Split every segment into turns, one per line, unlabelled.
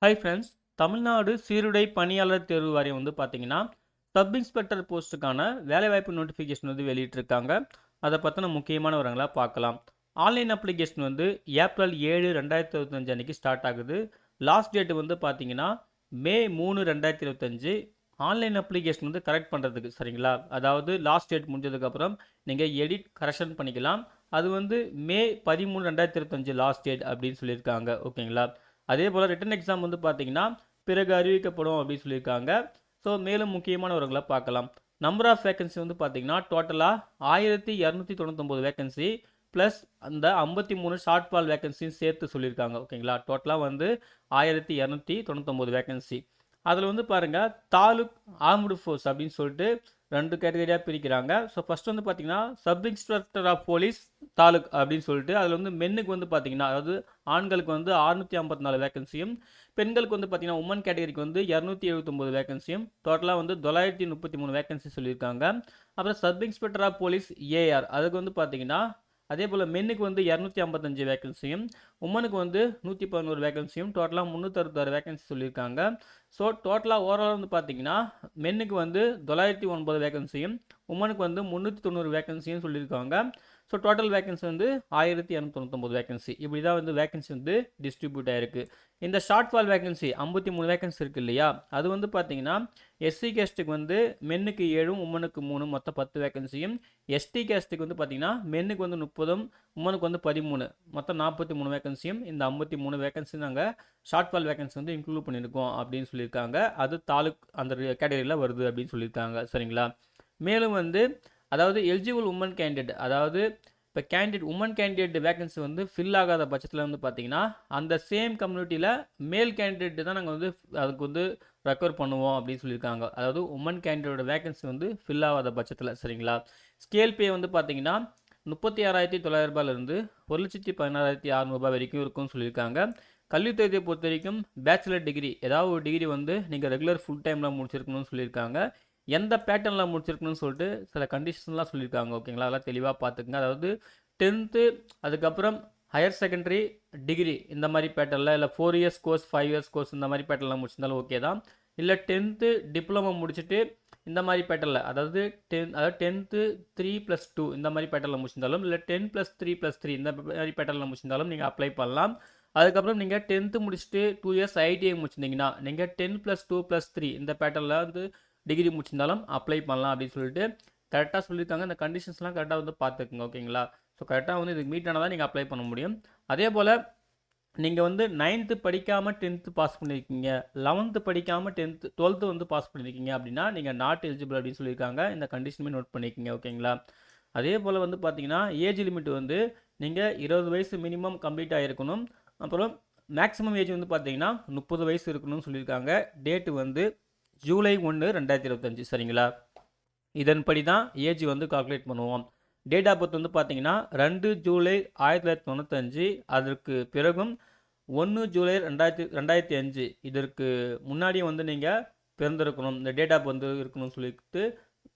Hi friends. Tamil Nadu சீருடை பணியாளர் தேர்வு வாரியம் வந்து பார்த்தீங்கன்னா, சப் இன்ஸ்பெக்டர் போஸ்ட்டுக்கான வேலைவாய்ப்பு நோட்டிஃபிகேஷன் வந்து வெளியிட்டிருக்காங்க. அதை பற்றின முக்கியமான விவரங்களா பார்க்கலாம். ஆன்லைன் அப்ளிகேஷன் வந்து ஏப்ரல் 7, 2025 அன்னைக்கு ஸ்டார்ட் ஆகுது. லாஸ்ட் டேட் வந்து பார்த்தீங்கன்னா, மே 3, 2025. ஆன்லைன் அப்ளிகேஷன் வந்து கரெக்ட் பண்ணுறதுக்கு சரிங்களா? அதாவது லாஸ்ட் டேட் முடிஞ்சதுக்கப்புறம் நீங்கள் எடிட் கரெக்ஷன் பண்ணிக்கலாம். அது வந்து மே 13, 2025 லாஸ்ட் டேட் அப்படின்னு சொல்லியிருக்காங்க. ஓகேங்களா? அதே போல் ரிட்டன் எக்ஸாம் வந்து பார்த்தீங்கன்னா பிறகு அறிவிக்கப்படும் அப்படின்னு சொல்லியிருக்காங்க. ஸோ மேலும் முக்கியமான விவரங்களை பார்க்கலாம். நம்பர் ஆஃப் வேகன்சி வந்து பார்த்தீங்கன்னா டோட்டலாக 1299 வேகன்சி ப்ளஸ் அந்த 53 ஷார்ட் ஃபால் வேகன்சியும் சேர்த்து சொல்லியிருக்காங்க. ஓகேங்களா? டோட்டலாக வந்து 1299 வேகன்சி. அதில் வந்து பாருங்கள், தாலுக் ஆர்ம்டு ஃபோர்ஸ் அப்படின்னு சொல்லிட்டு ரெண்டு கேட்டகரியாக பிரிக்கிறாங்க. ஸோ ஃபர்ஸ்ட் வந்து பார்த்தீங்கன்னா sub inspector of police taluk அப்படின்னு சொல்லிட்டு அதில் வந்து மென்னுக்கு வந்து பார்த்தீங்கன்னா, அதாவது ஆண்களுக்கு வந்து 654 வேகன்சியும், பெண்களுக்கு வந்து பார்த்தீங்கன்னா உமன் கேட்டகரிக்கு வந்து 279 வேகன்சியும், டோட்டலாக வந்து 933 வேகன்சி சொல்லியிருக்காங்க. அப்புறம் sub inspector of police AR அதுக்கு வந்து பார்த்தீங்கன்னா அதே போல் மென்னுக்கு வந்து 255 வேகன்சியும், உமனுக்கு வந்து 111 வேகன்சியும், டோட்டலாக 366 வேகன்சி சொல்லியிருக்காங்க. ஸோ டோட்டலாக ஓவரால் வந்து பார்த்தீங்கன்னா மென்னுக்கு வந்து 909 வேகன்சியும், உமனுக்கு வந்து 390 வேகன்சியும் சொல்லியிருக்காங்க. ஸோ டோட்டல் வேகன்சி வந்து 1299 வேகன்சி. இப்படி தான் வந்து வேகன்சி வந்து டிஸ்ட்ரிபியூட் ஆயிருக்கு. இந்த ஷார்ட் ஃபால் வேகன்சி 53 வேகன்சி இருக்குது இல்லையா, அது வந்து பார்த்தீங்கன்னா எஸ்சி கேஸ்ட்டுக்கு வந்து மென்னுக்கு 7, உமனுக்கு 3, மொத்தம் 10 வேகன்சியும், எஸ்டி கேஸ்ட்டுக்கு வந்து பார்த்தீங்கன்னா மென்னுக்கு வந்து 30, உமனுக்கு வந்து 13, மொத்தம் 43 வேகன்சியும். இந்த 53 வேகன்சி நாங்கள் ஷார்ட் ஃபால் வேகன்சி வந்து இன்க்ளூட் பண்ணியிருக்கோம் அப்படின்னு சொல்லியிருக்காங்க. அது தாலுக் அந்த கேட்டகரியில் வருது அப்படின்னு சொல்லியிருக்காங்க. சரிங்களா? மேலும் வந்து அதாவது எலிஜிபிள் உமன் கேண்டிடேட், அதாவது இப்போ உமன் கேண்டிடேட் வேகன்சி வந்து ஃபில் ஆகாத பட்சத்தில் வந்து பார்த்தீங்கன்னா அந்த சேம் கம்யூனிட்டியில் மேல் கேண்டிடேட் தான் நாங்கள் வந்து அதுக்கு வந்து ரெக்கவர் பண்ணுவோம் அப்படின்னு சொல்லியிருக்காங்க. அதாவது உமன் கேண்டிடேட்டோட வேகன்சி வந்து ஃபில் ஆகாத பட்சத்தில். சரிங்களா? ஸ்கேல் பே வந்து பார்த்தீங்கன்னா 36,900 ரூபாயிலிருந்து 1,16,600 வரைக்கும் இருக்கும்னு சொல்லியிருக்காங்க. கல்வித் தகுதியை பொறுத்த வரைக்கும் பேச்சுலர் டிகிரி, ஏதாவது ஒரு டிகிரி வந்து நீங்கள் ரெகுலர் ஃபுல் டைமில் முடிச்சிருக்கணும்னு சொல்லியிருக்காங்க. எந்த பேட்டர்னில் முடிச்சிருக்கணும்னு சொல்லிட்டு சில கண்டிஷன்ஸ்லாம் சொல்லியிருக்காங்க. ஓகேங்களா? அதெல்லாம் தெளிவாக பார்த்துக்குங்க. அதாவது 10th அதுக்கப்புறம் ஹையர் செகண்டரி டிகிரி இந்த மாதிரி பேட்டர்னில், இல்லை 4 இயர்ஸ் கோர்ஸ் 5 இயர்ஸ் கோர்ஸ் இந்த மாதிரி பேட்டர்னில் முடிச்சிருந்தாலும் ஓகே தான். இல்லை 10th டிப்ளமோ முடிச்சுட்டு இந்த மாதிரி பேட்டர்னில், அதாவது 10th 3+2 இந்த மாதிரி பேட்டர்னில் முடிச்சிருந்தாலும், இல்லை 10+3+3 இந்த மாதிரி பேட்டர்னில் முடிச்சிருந்தாலும் நீங்கள் அப்ளை பண்ணலாம். அதுக்கப்புறம் நீங்கள் 10th முடிச்சுட்டு 2 இயர்ஸ் ஐடிஐ முடிச்சிருந்தீங்கன்னா நீங்கள் 10+2+3 இந்த பேட்டர்னில் வந்து டிகிரி முடிச்சிருந்தாலும் அப்ளை பண்ணலாம் அப்படின்னு சொல்லிட்டு கரெக்டாக சொல்லியிருக்காங்க. இந்த கண்டிஷன்ஸ்லாம் கரெக்டாக வந்து பார்த்துக்குங்க. ஓகேங்களா? ஸோ கரெக்டாக வந்து இதுக்கு மீட் ஆனால் தான் நீங்கள் அப்ளை பண்ண முடியும். அதே போல் நீங்கள் வந்து 9th படிக்காமல் 10th பாஸ் பண்ணியிருக்கீங்க, 11th படிக்காமல் 12th வந்து பாஸ் பண்ணியிருக்கீங்க அப்படின்னா நீங்கள் நாட் எலிஜிபிள் அப்படின்னு சொல்லியிருக்காங்க. இந்த கண்டிஷனுமே நோட் பண்ணிக்கோங்க. ஓகேங்களா? அதே போல் வந்து பார்த்தீங்கன்னா ஏஜ் லிமிட் வந்து நீங்கள் 20 வயசு மினிமம் கம்ப்ளீட் ஆகிருக்கணும். அப்புறம் மேக்ஸிமம் ஏஜ் வந்து பார்த்தீங்கன்னா 30 வயசு இருக்கணும்னு சொல்லியிருக்காங்க. டேட்டு வந்து ஜூலை 1, 2025. சரிங்களா? இதன்படி தான் ஏஜ் வந்து கால்குலேட் பண்ணுவோம். டேட் ஆஃப் பர்த் வந்து பார்த்தீங்கன்னா 2 ஜூலை 1995, அதற்கு பிறகும் 1 ஜூலை 2005 இதற்கு முன்னாடியே வந்து நீங்கள் பிறந்திருக்கணும். இந்த டேட் ஆஃப் வந்து இருக்கணும்னு சொல்லிட்டு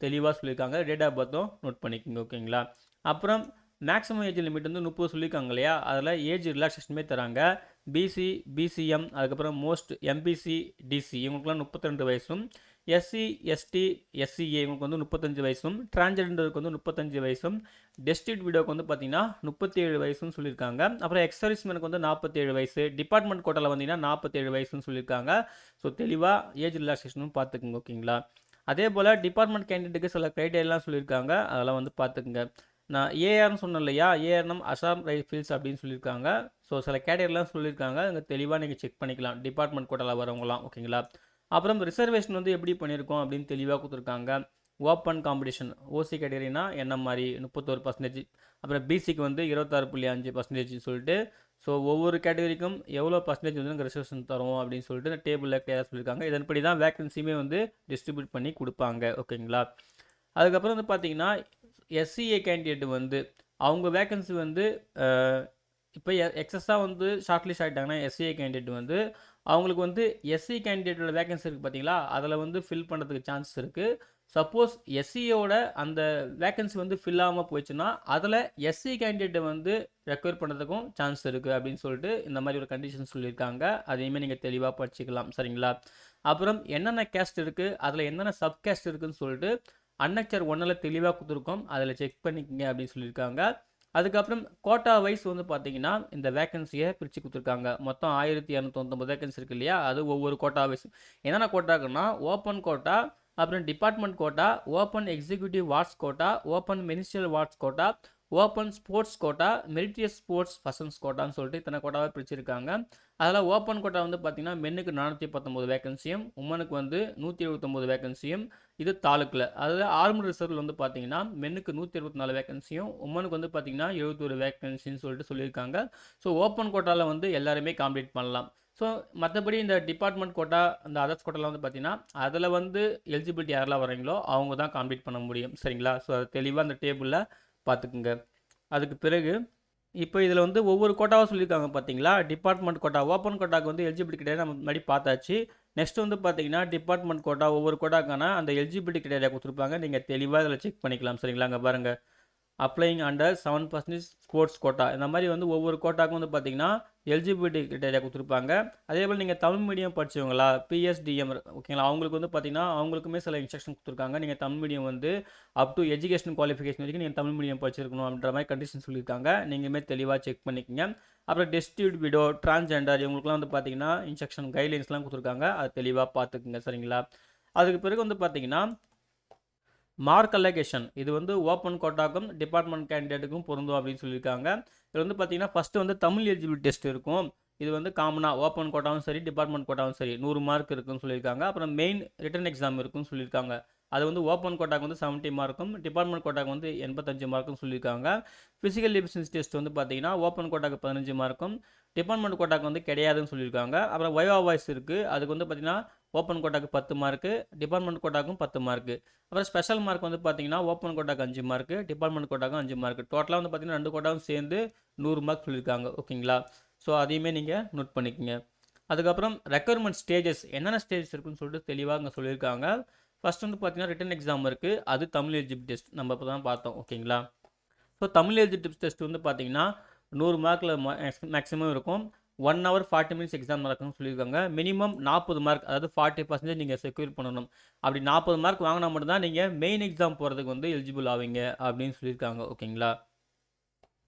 தெளிவாக சொல்லியிருக்காங்க. டேட் ஆஃப் பர்த்தும் நோட் பண்ணிக்கோங்க. ஓகேங்களா? அப்புறம் மேக்ஸிமம் ஏஜ் லிமிட் வந்து 30 சொல்லியிருக்காங்க இல்லையா, அதில் ஏஜ் ரிலாக்ஸேஷனுமே தராங்க. பிசி, பிசிஎம், அதுக்கப்புறம் மோஸ்ட் எம்பிசி, டிசி இவங்களுக்குலாம் 32 வயசும், எஸ்சி, எஸ்டி, எஸ்சிஏ இவங்களுக்கு வந்து 35 வயசும், டிரான்ஸ்ஜெண்டருக்கு வந்து 35 வயசும், டெஸ்டிட் விடோக்கு வந்து பார்த்தீங்கன்னா 37 வயசுன்னு சொல்லியிருக்காங்க. அப்புறம் எக்ஸர்விஸ்மேனுக்கு வந்து 47 வயசு, டிபார்ட்மெண்ட் கோட்டாவில் வந்தீங்கன்னா 47 வயசுன்னு சொல்லியிருக்காங்க. ஸோ தெளிவாக ஏஜ் ரிலாக்ஸேஷனும் பார்த்துக்குங்க. ஓகேங்களா? அதே போல் டிபார்ட்மெண்ட் கேண்டிடேட்டுக்கு சில க்ரைட்டேரியாலாம் சொல்லியிருக்காங்க, அதெல்லாம் வந்து பார்த்துக்குங்க. நான் ஏஆர்னு சொன்னேன் இல்லையா, ஏஆர்எம் அசாம் ரைஃபிள்ஸ் அப்படின்னு சொல்லியிருக்காங்க. ஸோ சில கேட்டகரிலாம் சொல்லியிருக்காங்க, அங்கே தெளிவாக நீங்கள் செக் பண்ணிக்கலாம் டிபார்ட்மெண்ட் கோட்டாவில் வரவங்களாம். ஓகேங்களா? அப்புறம் ரிசர்வேஷன் வந்து எப்படி பண்ணியிருக்கோம் அப்படின்னு தெளிவாக கொடுத்துருக்காங்க. ஓப்பன் காம்படிஷன் ஓசி கேட்டகரினா என்ன மாதிரி 31%, அப்புறம் பிசிக்கு வந்து 26.5% சொல்லிட்டு, ஸோ ஒவ்வொரு கேட்டகரிக்கும் எவ்வளோ பர்சன்டேஜ் வந்து நாங்கள் ரிசர்வேஷன் தருவோம் அப்படின்னு சொல்லிட்டு இந்த டேபிளில் கிளியராக சொல்லியிருக்காங்க. இதன்படி தான் வேக்கன்சியுமே வந்து டிஸ்ட்ரிபியூட் பண்ணி கொடுப்பாங்க. ஓகேங்களா? அதுக்கப்புறம் வந்து பார்த்தீங்கன்னா எஸ்சிஏ கேண்டிடேட் வந்து அவங்க வேக்கன்சி வந்து இப்போ எக்ஸஸாக வந்து ஷார்ட் லிஸ்ட் ஆகிட்டாங்கன்னா எஸ்சிஏ கேண்டிடேட் வந்து அவங்களுக்கு வந்து எஸ்சி கேண்டிடேட்டோட வேகன்சி இருக்குது பார்த்தீங்களா, அதில் வந்து ஃபில் பண்ணுறதுக்கு சான்ஸ் இருக்குது. சப்போஸ் எஸ்சியோட அந்த வேக்கன்சி வந்து ஃபில் ஆகாமல் போயிடுச்சுன்னா அதில் எஸ்சி கேண்டிடேட்டை வந்து ரெக்வயர் பண்ணுறதுக்கும் சான்ஸ் இருக்குது அப்படின்னு சொல்லிட்டு இந்த மாதிரி ஒரு கண்டிஷன் சொல்லியிருக்காங்க. அதையுமே நீங்கள் தெளிவாக படிச்சுக்கலாம். சரிங்களா? அப்புறம் என்னென்ன கேஸ்ட் இருக்குது, அதில் என்னென்ன சப் கேஸ்ட் இருக்குதுன்னு சொல்லிட்டு அன்னெக்சர் 1ல் தெளிவாக கொடுத்துருக்கோம். அதில் செக் பண்ணிக்கங்க அப்படின்னு சொல்லியிருக்காங்க. அதுக்கப்புறம் கோட்டா வைஸ் வந்து பார்த்தீங்கன்னா இந்த வேக்கன்சியை பிரித்து கொடுத்துருக்காங்க. மொத்தம் 1219 வேக்கன்சி இருக்கு இல்லையா, அது ஒவ்வொரு கோட்டா வைஸ் என்னென்ன கோட்டாக்குன்னா ஓப்பன் கோட்டா, அப்புறம் department quota, open executive wards quota, open ministerial wards quota, open sports quota, meritorious sports persons கோட்டான்னு சொல்லிட்டு இத்தனை கோட்டாவை பிரிச்சிருக்காங்க. அதில் ஓப்பன் கோட்டா வந்து பார்த்தீங்கன்னா மென்னுக்கு 419 வேக்கன்சியும், உமனுக்கு வந்து 179 வேக்கன்சியும், இது தாலுக்கில். அதாவது ஆர்மட் ரிசர்வில் வந்து பார்த்தீங்கன்னா மென்னுக்கு 124 வேக்கன்சியும், உமனுக்கு வந்து பார்த்தீங்கன்னா 71 வேக்கன்சின்னு சொல்லிட்டு சொல்லியிருக்காங்க. ஸோ ஓப்பன் கோட்டாவில் வந்து எல்லாருமே காம்ப்ளீட் பண்ணலாம். ஸோ மற்றபடி இந்த டிபார்ட்மெண்ட் கோட்டா, இந்த அதர்ஸ் கோட்டாவில் வந்து பார்த்தீங்கன்னா அதில் வந்து எலிஜிபிலிட்டி யாரெல்லாம் வர்றீங்களோ அவங்க தான் காம்ப்ளீட் பண்ண முடியும். சரிங்களா? ஸோ அது தெளிவாக அந்த டேபிளில் பார்த்துக்குங்க. அதுக்கு பிறகு இப்போ இதில் வந்து ஒவ்வொரு கோட்டாவாக சொல்லியிருக்காங்க பார்த்தீங்களா. டிபார்ட்மெண்ட் கோட்டா, ஓப்பன் கோட்டாக்கு வந்து எலிஜிபிலிட்டி கிடையாது, நம்ம முன்னாடி பார்த்தாச்சு. நெக்ஸ்ட் வந்து பார்த்தீங்கன்னா டிபார்ட்மெண்ட் கோட்டா, ஒவ்வொரு கோட்டாக்கான அந்த எலிஜிபிலிட்டி கிடையாது கொடுத்துருப்பாங்க. நீங்கள் தெளிவாக இதில் செக் பண்ணிக்கலாம். சரிங்களா? அங்கே பாருங்கள், அப்ளைங் அண்டர் 7% ஸ்போர்ட்ஸ் கோட்டா, இந்த மாதிரி வந்து ஒவ்வொரு கோட்டாக்கும் வந்து பார்த்தீங்கன்னா எலிஜிபிலிட்டி கிரைட்டீரியா கொடுத்துருப்பாங்க. அதே போல் நீங்கள் தமிழ் மீடியம் படித்தவங்களா, பிஎஸ்டிஎம் ஓகேங்களா, அவங்களுக்கு வந்து பார்த்தீங்கன்னா அவங்களுக்குமே சில இன்ஸ்ட்ரக்ஷன் கொடுத்துருக்காங்க. நீங்கள் தமிழ் மீடியம் வந்து அப் டு எஜுகேஷன் குவாலிஃபிகேஷன் வரைக்கும் நீங்கள் தமிழ் மீடியம் படிச்சிருக்கணும் அப்படின்ற மாதிரி கண்டிஷன் சொல்லியிருக்காங்க. நீங்களுமே தெளிவாக செக் பண்ணிக்கங்க. அப்புறம் டெஸ்டியூட் விடோ, டிரான்ஸ்ஜெண்டர் இவங்களுக்குலாம் வந்து பார்த்தீங்கன்னா இன்ஸ்ட்ரக்ஷன் கைட்லைன்ஸ்லாம் கொடுத்துருக்காங்க. அது தெளிவாக பார்த்துக்குங்க. சரிங்களா? அதுக்கு பிறகு வந்து பார்த்தீங்கன்னா மார்க் அலோகேஷன், இது வந்து ஓப்பன் கோட்டாக்கும் டிபார்ட்மெண்ட் கேண்டிடேட்டுக்கும் பொருந்தும் அப்படின்னு சொல்லியிருக்காங்க. இது வந்து பார்த்தீங்கன்னா ஃபஸ்ட்டு வந்து தமிழ் எலிஜிபிலிட்டி டெஸ்ட் இருக்கும். இது வந்து காமனாக ஓப்பன் கோட்டாவும் சரி டிபார்ட்மெண்ட் கோட்டாவும் சரி 100 மார்க் இருக்குன்னு சொல்லியிருக்காங்க. அப்புறம் மெயின் ரிட்டன் எக்ஸாம் இருக்குன்னு சொல்லியிருக்காங்க. அது வந்து ஓப்பன் கோட்டாக்கு வந்து 70 மார்க்கும், டிபார்ட்மெண்ட் கோட்டாக்கு வந்து 85 மார்க்கும் சொல்லியிருக்காங்க. ஃபிசிக்கல் எஃபிஷியன்சி டெஸ்ட் வந்து பார்த்தீங்கன்னா ஓப்பன் கோட்டாக்கு 15 மார்க்கும், டிபார்ட்மெண்ட் கோட்டாக்கு வந்து கிடையாதுன்னு சொல்லியிருக்காங்க. அப்புறம் வைவா வாய்ஸ் இருக்குது, அதுக்கு வந்து பார்த்தீங்கன்னா ஓப்பன் கோட்டாக்கு 10 மார்க்கு, டிபார்ட்மெண்ட் கோட்டாக்கும் 10 மார்க்கு. அப்புறம் ஸ்பெஷல் மார்க் வந்து பார்த்தீங்கன்னா ஓப்பன் கோட்டாக்கு 5 மார்க்கு, டிபார்ட்மெண்ட் கோட்டாக்கும் 5 மார்க்கு. டோட்டலாக வந்து பார்த்தீங்கன்னா 2 கோட்டாவும் சேர்ந்து 100 மார்க் சொல்லியிருக்காங்க. ஓகேங்களா? ஸோ அதையுமே நீங்கள் நோட் பண்ணிக்கோங்க. அதுக்கப்புறம் ரெக்யர்மெண்ட் ஸ்டேஜஸ், என்னென்ன ஸ்டேஜஸ் இருக்குன்னு சொல்லிட்டு தெளிவாக இங்கே சொல்லியிருக்காங்க. ஃபர்ஸ்ட் வந்து பார்த்தீங்கன்னா ரிட்டன் எக்ஸாம் இருக்குது, அது தமிழ் எலிஜிபிலிட்டி டெஸ்ட் நம்ம இப்போ தான் பார்த்தோம். ஓகேங்களா? ஸோ தமிழ் எலிஜிபிலிட்டி டெஸ்ட் வந்து பார்த்தீங்கன்னா 100 மார்க்கில் மேக்ஸிமம் இருக்கும். 1 hour 40 minutes எக்ஸாம் நடக்கும்னு சொல்லியிருக்காங்க. மினிமம் 40 மார்க், அதாவது 40% நீங்கள் செக்யூர் பண்ணணும். அப்படி 40 மார்க் வாங்கினா மட்டும்தான் நீங்கள் மெயின் எக்ஸாம் போகிறதுக்கு வந்து எலிஜிபிள் ஆவீங்க அப்படின்னு சொல்லியிருக்காங்க. ஓகேங்களா?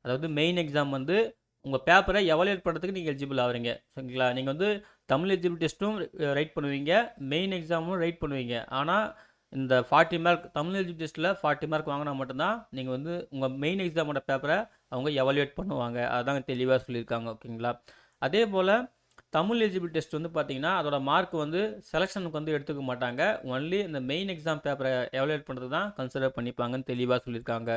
அதாவது மெயின் எக்ஸாம் வந்து உங்கள் பேப்பரை எவாலுவேட் பண்ணுறதுக்கு நீங்கள் எலிஜிபிள் ஆகிறீங்க. சரிங்களா? நீங்கள் வந்து தமிழ் எலிஜிபிலிட்டி டெஸ்ட்டும் ரைட் பண்ணுவீங்க, மெயின் எக்ஸாமும் ரைட் பண்ணுவீங்க. ஆனால் இந்த 40 மார்க் தமிழ் எலிஜிபிலிட்டி டெஸ்ட்டில் 40 மார்க் வாங்கினா மட்டும்தான் நீங்கள் வந்து உங்கள் மெயின் எக்ஸாமோட பேப்பரை அவங்க எவாலுவேட் பண்ணுவாங்க. அதான் தெளிவாக சொல்லியிருக்காங்க. ஓகேங்களா? அதே போல் தமிழ் எலிஜிபிலிட்டி டெஸ்ட் வந்து பார்த்தீங்கன்னா அதோட மார்க் வந்து செலெக்ஷனுக்கு வந்து எடுத்துக்க மாட்டாங்க. ஒன்லி இந்த மெயின் எக்ஸாம் பேப்பரை எவாலுவேட் பண்ணுறது தான் கன்சிடர் பண்ணிப்பாங்கன்னு தெளிவாக சொல்லியிருக்காங்க.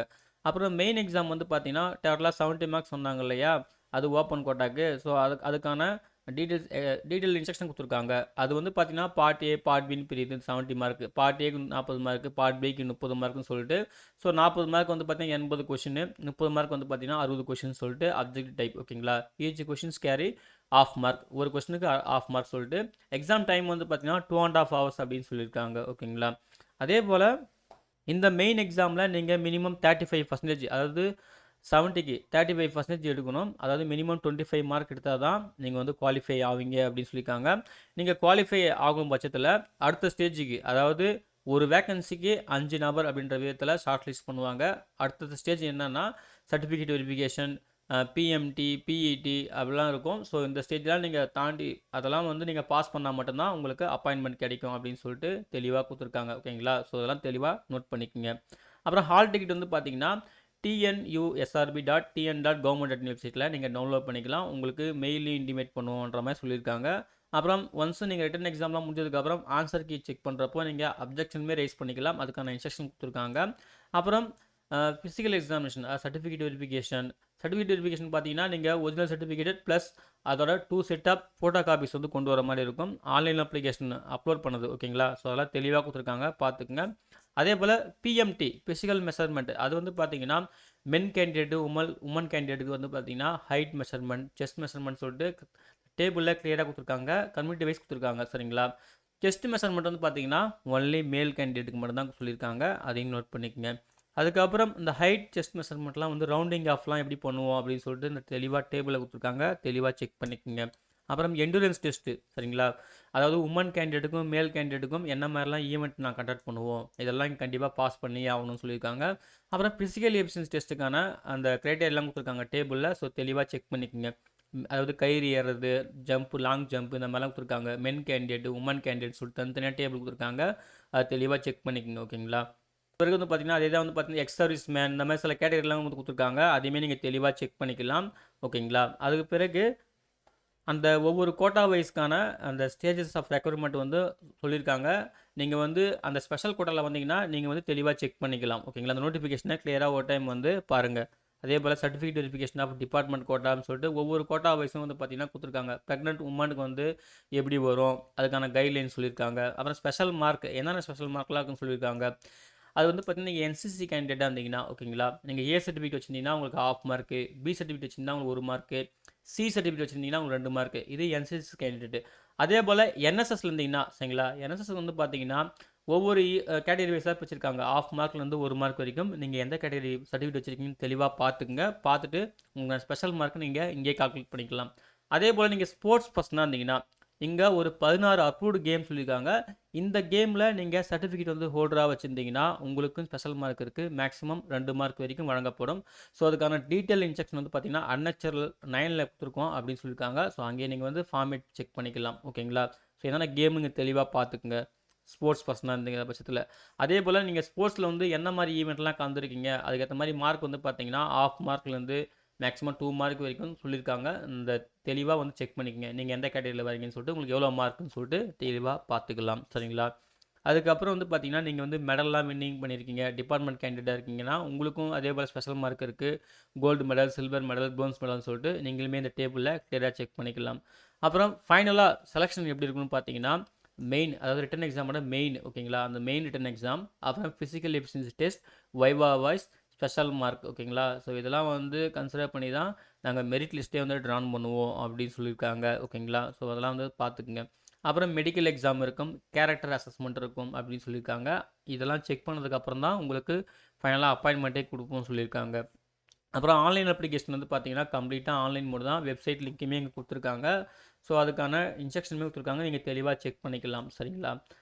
அப்புறம் மெயின் எக்ஸாம் வந்து பார்த்தீங்கன்னா டோட்டலாக 70 மார்க்ஸ் சொன்னாங்க இல்லையா, அது ஓப்பன் கோட்டாக்கு. ஸோ அதுக்கான டீட்டெயில் இன்ஸ்ட்ரக்ஷன் கொடுத்துருக்காங்க. அது வந்து பார்த்தீங்கன்னா பார்ட் ஏ பார்ட் பின்னு பிரியுது. 70 மார்க், பார்ட் ஏக்கு 40 மார்க், பார்ட் பிக்கு 30 மார்க்னு சொல்லிட்டு. ஸோ 40 மார்க் வந்து பார்த்தீங்கன்னா 80 கொஷின், 30 மார்க் வந்து பார்த்தீங்கன்னா 60 கொஷின் சொல்லிட்டு அப்ஜெக்டிவ் டைப். ஓகேங்களா? Each questions carry half mark, ஒரு கொஸ்டினுக்கு ஆஃப் மார்க் சொல்லிட்டு. எக்ஸாம் டைம் வந்து பார்த்தீங்கன்னா 2.5 hours அப்படின்னு சொல்லியிருக்காங்க. ஓகேங்களா? அதே போல் இந்த மெயின் எக்ஸாமில் நீங்கள் மினிமம் 35%, அதாவது 70க்கு 35% எடுக்கணும். அதாவது மினிமம் 25 மார்க் எடுத்தால் தான் நீங்கள் வந்து குவாலிஃபை ஆவீங்க அப்படின்னு சொல்லியிருக்காங்க. நீங்கள் குவாலிஃபை ஆகும் பட்சத்தில் அடுத்த ஸ்டேஜுக்கு, அதாவது ஒரு வேக்கன்சிக்கு 5 நபர் அப்படின்ற விதத்தில் ஷார்ட் லிஸ்ட் பண்ணுவாங்க. அடுத்த ஸ்டேஜ் என்னென்னா சர்டிஃபிகேட் வெரிஃபிகேஷன், பிஎம்டி, பிஇடி அப்படிலாம் இருக்கும். ஸோ இந்த ஸ்டேஜ்லாம் நீங்கள் தாண்டி அதெல்லாம் வந்து நீங்கள் பாஸ் பண்ணால் மட்டும்தான் உங்களுக்கு அப்பாயின்மெண்ட் கிடைக்கும் அப்படின்னு சொல்லிட்டு தெளிவாக கொடுத்துருக்காங்க. ஓகேங்களா? ஸோ அதெல்லாம் தெளிவாக நோட் பண்ணிக்கோங்க. அப்புறம் ஹால் டிக்கெட் வந்து பார்த்தீங்கன்னா tnusrb.tn.government வெப்சைட்டில் நீங்கள் டவுன்லோட் பண்ணிக்கலாம். உங்களுக்கு மெயிலையும் இன்டிமேட் பண்ணுவோன்ற மாதிரி சொல்லியிருக்காங்க. அப்புறம் ஒன்ஸ் நீங்கள் ரிட்டன் எக்ஸாம்லாம் முடிஞ்சதுக்கப்புறம் ஆன்சர் கீ செக் பண்ணுறப்போ நீங்கள் அப்ஜெக்ஷனுமே ரைஸ் பண்ணிக்கலாம். அதுக்கான இன்ஸ்ட்ரக்ஷன் கொடுத்துருக்காங்க. அப்புறம் ஃபிசிக்கல் எக்ஸாமினேஷன், சர்டிஃபிகேட் வெரிஃபிகேஷன் பார்த்தீங்கன்னா நீங்கள் ஒரிஜினல் சர்டிஃபிகேட் ப்ளஸ் அதோட 2 செட் ஆஃப் ஃபோட்டோ காப்பீஸ் வந்து கொண்டு வர மாதிரி இருக்கும். ஆன்லைன் அப்ளிகேஷன் அப்லோட் பண்ணது. ஓகேங்களா? ஸோ அதெல்லாம் தெளிவாக கொடுத்துருக்காங்க, பார்த்துக்குங்க. அதே போல் பிஎம்டி ஃபிசிக்கல் மெஷர்மெண்ட், அது வந்து பார்த்தீங்கன்னா மென் கேண்டிடேட்டு உமன் கேண்டிடேட்டுக்கு வந்து பார்த்தீங்கன்னா ஹைட் மெஷர்மெண்ட், செஸ்ட் மெஷர்மெண்ட் சொல்லிட்டு டேபிளில் கிளியராக கொடுத்துருக்காங்க, கம்யூனிட்டி வைஸ் கொடுத்துருக்காங்க. சரிங்களா? செஸ்ட் மெஷர்மெண்ட் வந்து பார்த்தீங்கன்னா ஒன்லி மேல் கேண்டிடேட்டுக்கு மட்டும் தான் சொல்லியிருக்காங்க, அதையும் நோட் பண்ணிக்கங்க. அதுக்கப்புறம் இந்த ஹைட் செஸ்ட் மெஷர்மெண்ட்லாம் வந்து ரவுண்டிங் ஆஃப்லாம் எப்படி பண்ணுவோம் அப்படின்னு சொல்லிட்டு இந்த தெளிவாக டேபிளில் கொடுத்துருக்காங்க, தெளிவாக செக் பண்ணிக்கோங்க. அப்புறம் எண்டுரன்ஸ் டெஸ்ட்டு சரிங்களா, அதாவது உமன் கேண்டிடேட்டுக்கும் மேல் கேண்டிடேட்டுக்கும் என்ன மாதிரிலாம் ஈவெண்ட் நான் கண்டக்ட் பண்ணுவோம், இதெல்லாம் கண்டிப்பாக பாஸ் பண்ணி ஆகணும்னு சொல்லியிருக்காங்க. அப்புறம் ஃபிசிக்கல் எஃபிஷியன்சி டெஸ்ட்டுக்கான அந்த கிரைட்டேரியாலாம் கொடுத்துருக்காங்க டேபிளில், ஸோ தெளிவாக செக் பண்ணிக்கோங்க. அதாவது கயிறு ஏறுறது, ஜம்ப், லாங் ஜம்ப் இந்த மாதிரிலாம் கொடுத்துருக்காங்க. மென் கேண்டிடேட், உமன் கேண்டிடேட் சொல்லிட்டு தனித்தனியாக டேபிள் கொடுத்துருக்காங்க, அது தெளிவாக செக் பண்ணிக்கோங்க. ஓகேங்களா. பிறகு வந்து பார்த்தீங்கன்னா அதே தான் வந்து பார்த்தீங்கன்னா எக்ஸ் சர்வீஸ் மேன் இந்த மாதிரி சில கேட்டகரிலாம் வந்து கொடுத்துருக்காங்க, அதையுமே நீங்கள் தெளிவாக செக் பண்ணிக்கலாம். ஓகேங்களா. அதுக்கு பிறகு அந்த ஒவ்வொரு கோட்டா வைஸ்க்கான அந்த ஸ்டேஜஸ் ஆஃப் ரெக்ரூட்மெண்ட் வந்து சொல்லியிருக்காங்க. நீங்கள் வந்து அந்த ஸ்பெஷல் கோட்டாவில் வந்தீங்கன்னா நீங்கள் வந்து தெளிவாக செக் பண்ணிக்கலாம். ஓகேங்களா. அந்த நோட்டிஃபிகேஷனை கிளியராக ஒரு டைம் வந்து பாருங்கள். அதே போல் சர்டிஃபிகேட் வெரிஃபிகேஷன் ஆஃப் டிபார்ட்மெண்ட் கோட்டான்னு சொல்லிட்டு ஒவ்வொரு கோட்டா வைஸும் வந்து பார்த்தீங்கன்னா கொடுத்துருக்காங்க. ப்ரெக்னென்ட் உமனுக்கு வந்து எப்படி வரும், அதுக்கான கைட்லைன் சொல்லியிருக்காங்க. அப்புறம் ஸ்பெஷல் மார்க் என்னென்ன ஸ்பெஷல் மார்க்லாம் இருக்குன்னு சொல்லியிருக்காங்க. அது வந்து பார்த்தீங்கன்னா நீங்கள் என்சிசி கேண்டிடேட்டாக இருந்தீங்கன்னா ஓகேங்களா, நீங்கள் ஏ சர்டிஃபிகேட் வச்சுருந்தீங்கன்னா உங்களுக்கு ஆஃப் மார்க்கு, பி சர்டிஃபிகேட் வச்சுருந்தா உங்களுக்கு 1 மார்க்கு, சி சர்டிஃபிகேட் வச்சுருந்தீங்கன்னா உங்களுக்கு 2 மார்க்கு. இது என்சிசி கேண்டிடேட். அதே போல் என்எஸ்எஸ்ல இருந்தீங்கன்னா சரிங்களா, என்எஸ்எஸ் வந்து பார்த்தீங்கன்னா ஒவ்வொரு கேட்டகரி வைஸாக வச்சுருக்காங்க. ஆஃப் மார்க்லேருந்து 1 மார்க் வரைக்கும் நீங்கள் எந்த கேட்டகரி சர்டிஃபிகேட் வச்சுருக்கீங்கன்னு தெளிவாக பார்த்துக்குங்க. பார்த்துட்டு உங்கள் ஸ்பெஷல் மார்க் நீங்கள் இங்கே கால்குலேட் பண்ணிக்கலாம். அதே போல் நீங்கள் ஸ்போர்ட்ஸ் பர்சனாக இருந்தீங்கன்னா இங்கே ஒரு 16 அப்ரூவ்டு கேம் சொல்லியிருக்காங்க. இந்த கேமில் நீங்கள் சர்டிஃபிகேட் வந்து ஹோல்டராக வச்சுருந்தீங்கன்னா உங்களுக்கும் ஸ்பெஷல் மார்க் இருக்குது. மேக்ஸிமம் 2 மார்க் வரைக்கும் வழங்கப்படும். ஸோ அதுக்கான டீட்டெயில் இன்ஸ்ட்ரக்ஷன் வந்து பார்த்தீங்கன்னா அன்அக்சரல் 9ல் கொடுத்துருக்கோம் அப்படின்னு சொல்லியிருக்காங்க. ஸோ அங்கேயே நீங்கள் வந்து ஃபார்மேட் செக் பண்ணிக்கலாம். ஓகேங்களா. ஸோ என்னென்ன கேமுங்க தெளிவாக பார்த்துக்குங்க ஸ்போர்ட்ஸ் பர்சனாக இருந்தீங்க பட்சத்தில். அதே போல் நீங்கள் ஸ்போர்ட்ஸில் வந்து என்ன மாதிரி ஈவெண்ட்லாம் கலந்துருக்கீங்க, அதுக்கேற்ற மாதிரி மார்க் வந்து பார்த்தீங்கன்னா ஆஃப் மார்க்லேருந்து மேக்ஸிமம் 2 மார்க் வரைக்கும் சொல்லியிருக்காங்க. இந்த தெளிவாக வந்து செக் பண்ணிக்கங்க. நீங்கள் எந்த கேட்டகரியில் வரீங்கன்னு சொல்லிட்டு உங்களுக்கு எவ்வளோ மார்க்குன்னு சொல்லிட்டு தெளிவாக பார்த்துக்கலாம். சரிங்களா. அதுக்கப்புறம் வந்து பார்த்தீங்கன்னா நீங்கள் வந்து மெடல்லாம் வின்னிங் பண்ணியிருக்கீங்க, டிபார்ட்மெண்ட் கேண்டிடேட்டாக இருக்கீங்கன்னா உங்களுக்கும் அதே போல் ஸ்பெஷல் மார்க் இருக்குது. Gold medal, silver medal, bronze மெடல்னு சொல்லிட்டு நீங்களுமே இந்த டேபிளில் கிளியராக செக் பண்ணிக்கலாம். அப்புறம் ஃபைனலாக செலெக்ஷன் எப்படி இருக்குன்னு பார்த்தீங்கன்னா மெயின், அதாவது ரிட்டன் எக்ஸாமோட மெயின் ஓகேங்களா, அந்த மெயின் ரிட்டன் எக்ஸாம், அப்புறம் ஃபிசிக்கல் எஃபிஷியன்சி டெஸ்ட், வைவா வாய்ஸ், ஸ்பெஷல் மார்க் ஓகேங்களா. ஸோ இதெல்லாம் வந்து கன்சிடர் பண்ணி தான் நாங்கள் மெரிட் லிஸ்ட்டே வந்து ட்ரான் பண்ணுவோம் அப்படின்னு சொல்லியிருக்காங்க. ஓகேங்களா. ஸோ அதெல்லாம் வந்து பார்த்துக்குங்க. அப்புறம் மெடிக்கல் எக்ஸாம் இருக்கும், கேரக்டர் அசஸ்மெண்ட் இருக்கும் அப்படின்னு சொல்லியிருக்காங்க. இதெல்லாம் செக் பண்ணதுக்கப்புறம் தான் உங்களுக்கு ஃபைனலாக அப்பாயின்மெண்ட்டே கொடுப்போம்னு சொல்லியிருக்காங்க. அப்புறம் ஆன்லைன் அப்ளிகேஷன் வந்து பார்த்தீங்கன்னா கம்ப்ளீட்டாக ஆன்லைன் மோடு தான். வெப்சைட் லிங்க்குமே இங்கே கொடுத்துருக்காங்க. ஸோ அதுக்கான இன்ஸ்ட்ரக்ஷனுமே கொடுத்துருக்காங்க, நீங்கள் தெளிவாக செக் பண்ணிக்கலாம். சரிங்களா.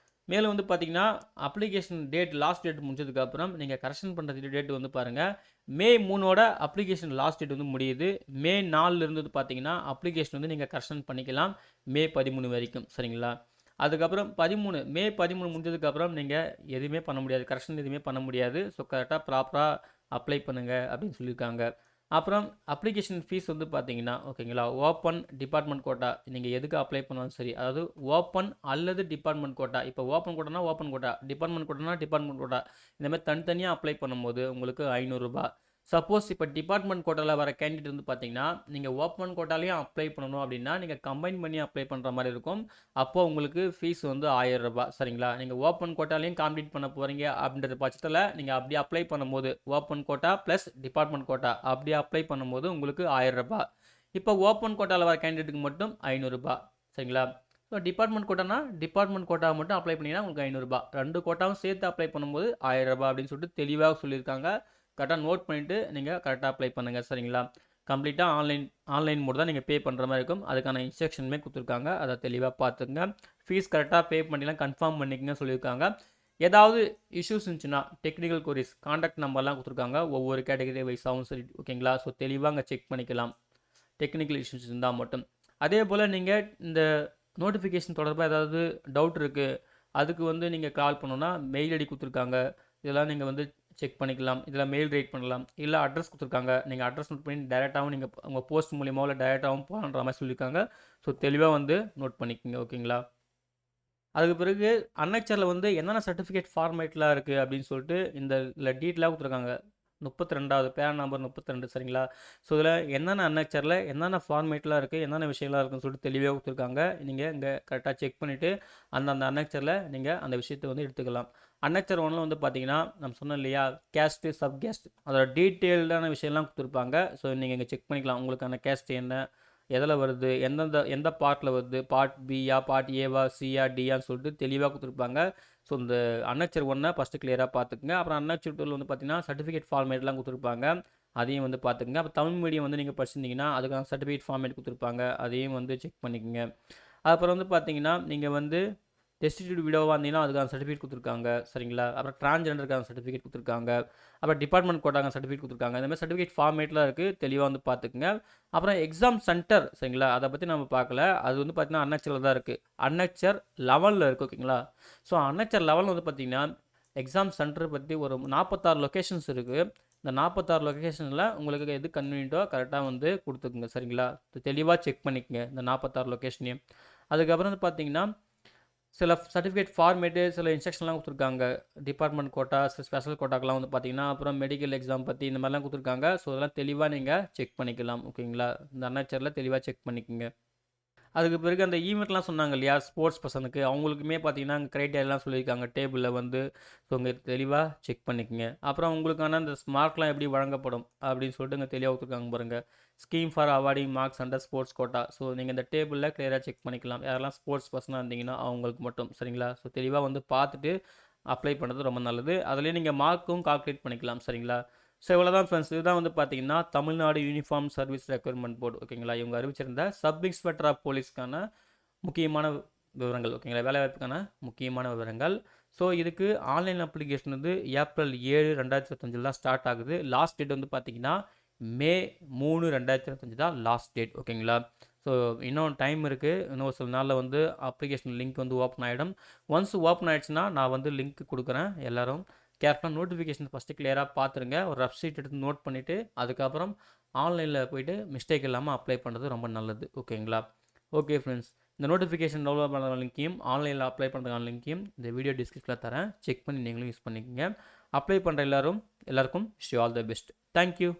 மேலும் வந்து பார்த்தீங்கன்னா அப்ளிகேஷன் டேட் லாஸ்ட் டேட் முடிஞ்சதுக்கப்புறம் நீங்கள் கரெக்ஷன் பண்ணுற டேட் வந்து பாருங்கள் மே 3ஓட அப்ளிகேஷன் லாஸ்ட் டேட் வந்து முடியுது. மே 4 இருந்தது பார்த்தீங்கன்னா அப்ளிகேஷன் வந்து நீங்கள் கரெக்ஷன் பண்ணிக்கலாம் மே 13 வரைக்கும். சரிங்களா. அதுக்கப்புறம் மே 13 முடிஞ்சதுக்கப்புறம் நீங்கள் எதுவுமே பண்ண முடியாது, கரெக்ஷன் எதுவுமே பண்ண முடியாது. ஸோ கரெக்டாக ப்ராப்பராக அப்ளை பண்ணுங்கள் அப்படின்னு சொல்லியிருக்காங்க. அப்புறம் அப்ளிகேஷன் ஃபீஸ் வந்து பார்த்தீங்கன்னா ஓகேங்களா, ஓப்பன் டிபார்ட்மெண்ட் கோட்டா நீங்கள் எதுக்கு அப்ளை பண்ணாலும் சரி, அதாவது ஓப்பன் அல்லது டிபார்ட்மெண்ட் கோட்டா. இப்போ ஓப்பன் கோட்டானா ஓப்பன் கோட்டா, டிபார்ட்மெண்ட் கோட்டானா டிபார்ட்மெண்ட் கோட்டா, இந்த மாதிரி தனித்தனியாக அப்ளை பண்ணும்போது உங்களுக்கு 500 ரூபாய். சப்போஸ் இப்போ டிபார்ட்மெண்ட் கோட்டாவில் வர கேண்டிடேட் வந்து பார்த்தீங்கன்னா நீங்கள் ஓப்பன் கோட்டாலையும் அப்ளை பண்ணணும் அப்படின்னா நீங்கள் கம்பைன் பண்ணி அப்ளை பண்ணுற மாதிரி இருக்கும். அப்போது உங்களுக்கு ஃபீஸ் வந்து 1000 ரூபாய். சரிங்களா. நீங்கள் ஓப்பன் கோட்டாலையும் காம்ப்ளீட் பண்ண போகிறீங்க அப்படின்ற பட்சத்தில் நீங்கள் அப்படி அப்ளை பண்ணும்போது open quota plus department quota அப்படி அப்ளை பண்ணும்போது உங்களுக்கு 1000 ரூபாய். இப்போ ஓப்பன் கோட்டாவில் வர கேண்டிடேட்டுக்கு மட்டும் 500 ரூபாய். சரிங்களா. ஸோ டிபார்ட்மெண்ட் கோட்டானா டிபார்ட்மெண்ட் கோட்டாவை மட்டும் அப்ளை பண்ணிங்கன்னா உங்களுக்கு 500 ரூபாய். 2 கோட்டாவும் சேர்த்து அப்ளை பண்ணும்போது 1000 ரூபாய் அப்படின்னு சொல்லிட்டு தெளிவாக சொல்லியிருக்காங்க. கரெக்டாக நோட் பண்ணிவிட்டு நீங்கள் கரெக்டாக அப்ளை பண்ணுங்கள். சரிங்களா. கம்ப்ளீட்டாக ஆன்லைன் மோட் தான் நீங்கள் பே பண்ணுற மாதிரி இருக்கும். அதுக்கான இன்ஸ்ட்ரக்ஷனுமே கொடுத்துருக்காங்க, அதை தெளிவாக பார்த்துங்க. ஃபீஸ் கரெக்டாக பே பண்ணிலாம் கன்ஃபார்ம் பண்ணிக்கங்க சொல்லியிருக்காங்க. ஏதாவது இஷ்யூஸ் இருந்துச்சுன்னா டெக்னிக்கல் கொரிஸ் காண்டாக்ட் நம்பர்லாம் கொடுத்துருக்காங்க, ஒவ்வொரு கேட்டகரி வைஸாகவும் சரி. ஓகேங்களா. ஸோ தெளிவாக அங்கே செக் பண்ணிக்கலாம் டெக்னிக்கல் இஷ்யூஸ் இருந்தால் மட்டும். அதே போல் நீங்கள் இந்த நோட்டிஃபிகேஷன் தொடர்பாக ஏதாவது டவுட் இருக்குது, அதுக்கு வந்து நீங்கள் கால் பண்ணணுன்னா மெயில் ஐடி கொடுத்துருக்காங்க, இதெல்லாம் நீங்கள் வந்து செக் பண்ணிக்கலாம். இதில் மெயில் ரைட் பண்ணலாம், இல்லை அட்ரஸ் கொடுத்துருக்காங்க, நீங்கள் அட்ரஸ் நோட் பண்ணி டேரெக்டாகவும் நீங்கள் உங்கள் போஸ்ட் மூலியமாக இல்லை டேரெக்டாகவும் போகலான்ற மாதிரி சொல்லியிருக்காங்க. ஸோ தெளிவாக வந்து நோட் பண்ணிக்கோங்க. ஓகேங்களா. அதுக்கு பிறகு அன்னெக்சரில் வந்து என்னென்ன சர்டிஃபிகேட் ஃபார்மேட்லாம் இருக்குது அப்படின்னு சொல்லிட்டு இந்த இதில் டீட்டெயிலாக கொடுத்துருக்காங்க. 32வது பேரா நம்பர் 32. சரிங்களா. ஸோ இதில் என்னென்ன அன்னெக்சரில் என்னென்ன ஃபார்மேட்லாம் இருக்குது, என்னென்ன விஷயம்லாம் இருக்குன்னு சொல்லிட்டு தெளிவாக கொடுத்துருக்காங்க. நீங்கள் இங்கே கரெக்டாக செக் பண்ணிவிட்டு அந்த அன்னெக்சரில் நீங்கள் அந்த விஷயத்தை வந்து எடுத்துக்கலாம். அன்னெக்சர் 1ல் வந்து பார்த்தீங்கன்னா நம்ம சொன்னோம் இல்லையா, கேஸ்ட்டு சப் கேஸ்ட் அதோட டீட்டெயில்டான விஷயம்லாம் கொடுத்துருப்பாங்க. ஸோ நீங்கள் இங்கே செக் பண்ணிக்கலாம் உங்களுக்கான கேஸ்ட் என்ன, எதில் வருது, எந்த பார்ட்டில் வருது, பார்ட் பியா, பார்ட் ஏவா, சியா, டியான்னு சொல்லிட்டு தெளிவாக கொடுத்துருப்பாங்க. ஸோ இந்த அன்னச்சர் 1 ஃபஸ்ட்டு கிளியராக பார்த்துக்குங்க. அப்புறம் அன்னச்சர் 2 வந்து பார்த்தீங்கன்னா சர்டிஃபிகேட் ஃபார்மேட்லாம் கொடுத்துருப்பாங்க, அதையும் வந்து பார்த்துக்குங்க. அப்போ தமிழ் மீடியம் வந்து நீங்கள் படிச்சிருந்தீங்கன்னா அதுக்கான சர்டிஃபிகேட் ஃபார்மேட் கொடுத்துருப்பாங்க, அதையும் வந்து செக் பண்ணிக்கோங்க. அப்புறம் வந்து பார்த்தீங்கன்னா நீங்கள் வந்து டெஸ்டிடியூட் விடோவாக இருந்தீங்கன்னா அதுக்கான சர்டிஃபிகேட் கொடுத்துருக்காங்க, சரிங்களா. அப்புறம் டிரான்ஸ்ஜெண்டருக்கான சர்டிஃபிகேட் கொடுத்துருக்காங்க, அப்புறம் டிபார்ட்மெண்ட் கோட்டாக்கான சர்டிஃபிகேட் கொடுத்துருக்காங்க. இந்த மாதிரி சர்டிஃபிகேட் ஃபார்மேட்லாம் இருக்குது, தெளிவாக வந்து பார்த்துக்குங்க. அப்புறம் எக்ஸாம் சென்டர், சரிங்களா, அதை பற்றி நம்ம பார்க்கல. அது வந்து பார்த்தீங்கன்னா அன்னச்சரில் தான் இருக்குது, அன்னச்சர் 11 இருக்குது, ஓகேங்களா. ஸோ அன்னச்சர் 11 வந்து பார்த்தீங்கன்னா எக்ஸாம் சென்டர் பற்றி ஒரு 46 லொக்கேஷன்ஸ் இருக்குது. இந்த 46 லொக்கேஷனில் உங்களுக்கு எது கன்வீனியன்ட்டோ கரெக்டாக வந்து கொடுத்துக்குங்க, சரிங்களா. தெளிவாக செக் பண்ணிக்கங்க இந்த 46 லொக்கேஷனையும். அதுக்கப்புறம் வந்து பார்த்தீங்கன்னா சில சர்டிஃபிகேட் ஃபார்மேட்டு, சில இன்ஸ்ட்ரக்ஷன்லாம் கொடுத்துருக்காங்க. டிபார்ட்மெண்ட் கோட்டா, ஸ்பெஷல் கோட்டாக்கெலாம் வந்து பார்த்தீங்கன்னா அப்புறம் மெடிக்கல் எக்ஸாம் பற்றி இந்த மாதிரிலாம் கொடுத்துருக்காங்க. ஸோ அதெல்லாம் தெளிவாக நீங்கள் செக் பண்ணிக்கலாம், ஓகேங்களா. இந்த அன்னச்சரில் தெளிவாக செக் பண்ணிக்கோங்க. அதுக்கு பிறகு அந்த ஈவெண்ட்லாம் சொன்னாங்க இல்லையா, ஸ்போர்ட்ஸ் பர்சனுக்கு அவங்களுக்குமே பார்த்தீங்கன்னா அங்கே க்ரைட்டீரியாலாம் சொல்லியிருக்காங்க டேபிளில் வந்து. ஸோ இங்கே தெளிவாக செக் பண்ணிக்கோங்க. அப்புறம் உங்களுக்கான அந்த மார்க்லாம் எப்படி வழங்கப்படும் அப்படின்னு சொல்லிட்டு இங்கே தெளிவாக கொடுத்துருக்காங்க பாருங்கள். Scheme for awarding marks under sports quota. So நீங்கள் இந்த டேபிளில் கிளியராக செக் பண்ணிக்கலாம், யாரெல்லாம் ஸ்போர்ட்ஸ் பர்சனாக இருந்தீங்கன்னா அவங்களுக்கு மட்டும், சரிங்களா. ஸோ தெளிவாக வந்து பார்த்துட்டு அப்ளை பண்ணுறது ரொம்ப நல்லது. அதுலேயே நீங்கள் மார்க்கும் கால்குலேட் பண்ணிக்கலாம், சரிங்களா. ஸோ இவ்வளோ தான் ஃப்ரெண்ட்ஸ். இதுதான் வந்து பார்த்தீங்கன்னா Tamil Nadu uniform service requirement board, ஓகேங்களா, இவங்க அறிவிச்சிருந்த சப் இன்ஸ்பெக்டர் ஆஃப் போலீஸ்க்கான முக்கியமான விவரங்கள், ஓகேங்களா, வேலைவாய்ப்புக்கான முக்கியமான விவரங்கள். ஸோ இதுக்கு ஆன்லைன் அப்ளிகேஷன் வந்து ஏப்ரல் 7, 2025 தான் ஸ்டார்ட் ஆகுது. லாஸ்ட் டேட் வந்து பார்த்தீங்கன்னா மே 3, 2025 தான் லாஸ்ட் டேட், ஓகேங்களா. ஸோ இன்னும் டைம் இருக்குது, இன்னும் சில நாளில் வந்து அப்ளிகேஷன் லிங்க் வந்து ஓப்பன் ஆகிடும். ஒன்ஸ் ஓப்பன் ஆகிடுச்சுன்னா நான் வந்து லிங்க் கொடுக்குறேன். எல்லோரும் கேர்ஃபுல்லாக நோட்டிஃபிகேஷன் ஃபஸ்ட்டு கிளியராக பார்த்துருங்க, ஒரு ரஃப் ஷீட் எடுத்து நோட் பண்ணிவிட்டு அதுக்கப்புறம் ஆன்லைனில் போய்ட்டு மிஸ்டேக் இல்லாமல் அப்ளை பண்ணுறது ரொம்ப நல்லது, ஓகேங்களா. ஓகே ஃப்ரெண்ட்ஸ், இந்த நோட்டிஃபிகேஷன் டவுன்லோட் பண்ணுற லிங்க்கையும் ஆன்லைனில் அப்ளை பண்ணுறதுக்கான லிங்க்கையும் இந்த வீடியோ டிஸ்கிரிப்ஷனில் தரேன், செக் பண்ணி நீங்களும் யூஸ் பண்ணிக்கோங்க. அப்ளை பண்ணுற எல்லாருக்கும் wish you all the best. Thank you.